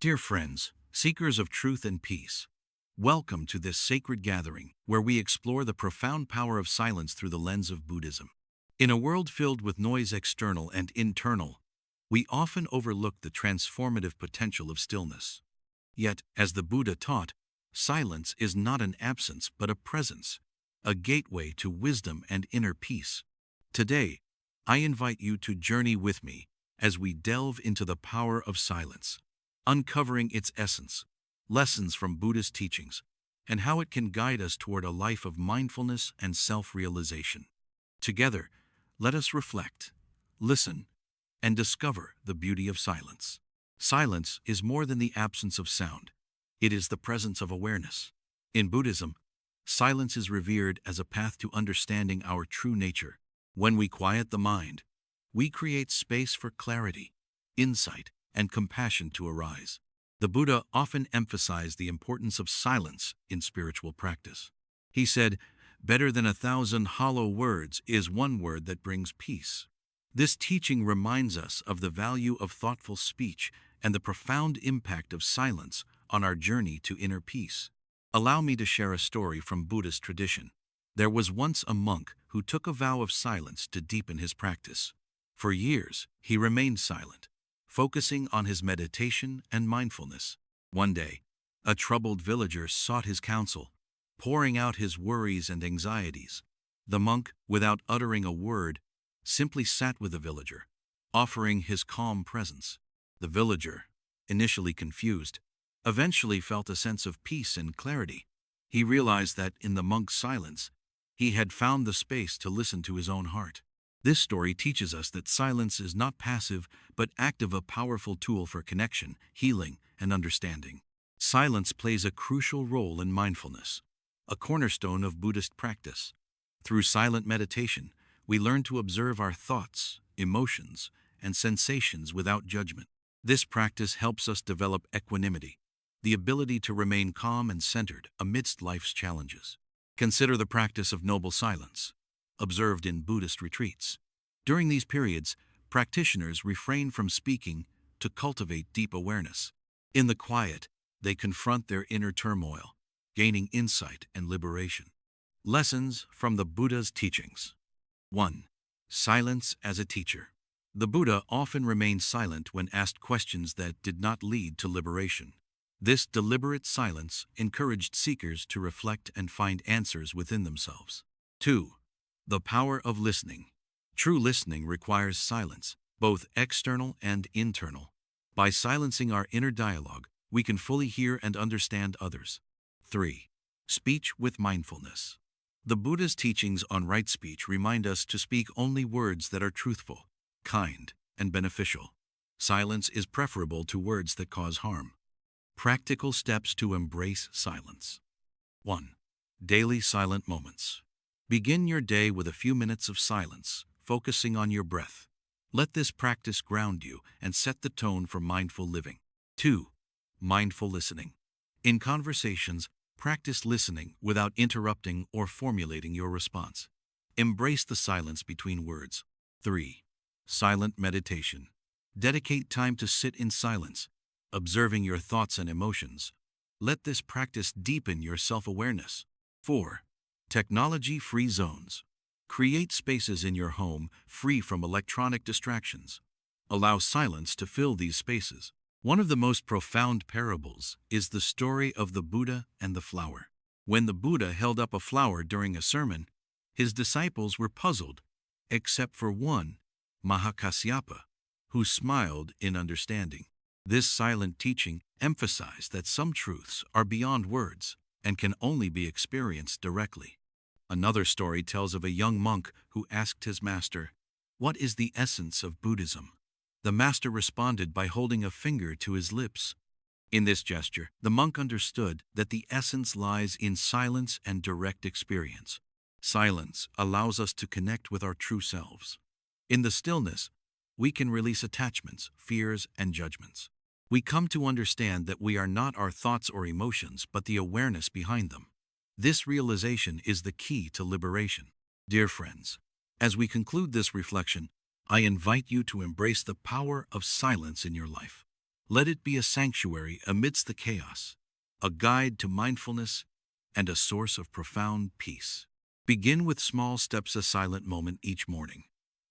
Dear friends, seekers of truth and peace, welcome to this sacred gathering where we explore the profound power of silence through the lens of Buddhism. In a world filled with noise external and internal, we often overlook the transformative potential of stillness. Yet, as the Buddha taught, silence is not an absence but a presence, a gateway to wisdom and inner peace. Today, I invite you to journey with me as we delve into the power of silence, uncovering its essence, lessons from Buddhist teachings, and how it can guide us toward a life of mindfulness and self-realization. Together, let us reflect, listen, and discover the beauty of silence. Silence is more than the absence of sound. It is the presence of awareness. In Buddhism, silence is revered as a path to understanding our true nature. When we quiet the mind, we create space for clarity, insight, and compassion to arise. The Buddha often emphasized the importance of silence in spiritual practice. He said, "Better than 1,000 hollow words is one word that brings peace." This teaching reminds us of the value of thoughtful speech and the profound impact of silence on our journey to inner peace. Allow me to share a story from Buddhist tradition. There was once a monk who took a vow of silence to deepen his practice. For years, he remained silent, focusing on his meditation and mindfulness. One day, a troubled villager sought his counsel, pouring out his worries and anxieties. The monk, without uttering a word, simply sat with the villager, offering his calm presence. The villager, initially confused, eventually felt a sense of peace and clarity. He realized that in the monk's silence, he had found the space to listen to his own heart. This story teaches us that silence is not passive but active, a powerful tool for connection, healing, and understanding. Silence plays a crucial role in mindfulness, a cornerstone of Buddhist practice. Through silent meditation, we learn to observe our thoughts, emotions, and sensations without judgment. This practice helps us develop equanimity, the ability to remain calm and centered amidst life's challenges. Consider the practice of noble silence, observed in Buddhist retreats. During these periods, practitioners refrain from speaking to cultivate deep awareness. In the quiet, they confront their inner turmoil, gaining insight and liberation. Lessons from the Buddha's teachings. 1. Silence as a teacher. The Buddha often remained silent when asked questions that did not lead to liberation. This deliberate silence encouraged seekers to reflect and find answers within themselves. 2. The power of listening. True listening requires silence, both external and internal. By silencing our inner dialogue, we can fully hear and understand others. 3. Speech with mindfulness. The Buddha's teachings on right speech remind us to speak only words that are truthful, kind, and beneficial. Silence is preferable to words that cause harm. Practical steps to embrace silence. 1. Daily silent moments. Begin your day with a few minutes of silence, focusing on your breath. Let this practice ground you and set the tone for mindful living. 2. Mindful listening. In conversations, practice listening without interrupting or formulating your response. Embrace the silence between words. 3. Silent meditation. Dedicate time to sit in silence, observing your thoughts and emotions. Let this practice deepen your self-awareness. 4. Technology-free zones. Create spaces in your home free from electronic distractions. Allow silence to fill these spaces. One of the most profound parables is the story of the Buddha and the flower. When the Buddha held up a flower during a sermon, his disciples were puzzled, except for one, Mahakasyapa, who smiled in understanding. This silent teaching emphasized that some truths are beyond words and can only be experienced directly. Another story tells of a young monk who asked his master, "What is the essence of Buddhism?" The master responded by holding a finger to his lips. In this gesture, the monk understood that the essence lies in silence and direct experience. Silence allows us to connect with our true selves. In the stillness, we can release attachments, fears, and judgments. We come to understand that we are not our thoughts or emotions, but the awareness behind them. This realization is the key to liberation. Dear friends, as we conclude this reflection, I invite you to embrace the power of silence in your life. Let it be a sanctuary amidst the chaos, a guide to mindfulness, and a source of profound peace. Begin with small steps, a silent moment each morning,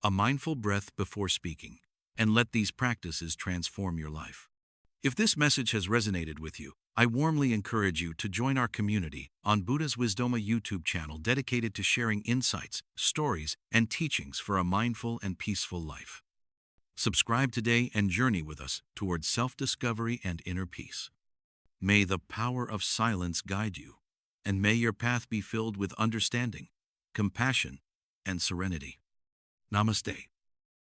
a mindful breath before speaking, and let these practices transform your life. If this message has resonated with you, I warmly encourage you to join our community on Buddha's Wisdom, a YouTube channel dedicated to sharing insights, stories, and teachings for a mindful and peaceful life. Subscribe today and journey with us towards self-discovery and inner peace. May the power of silence guide you, and may your path be filled with understanding, compassion, and serenity. Namaste.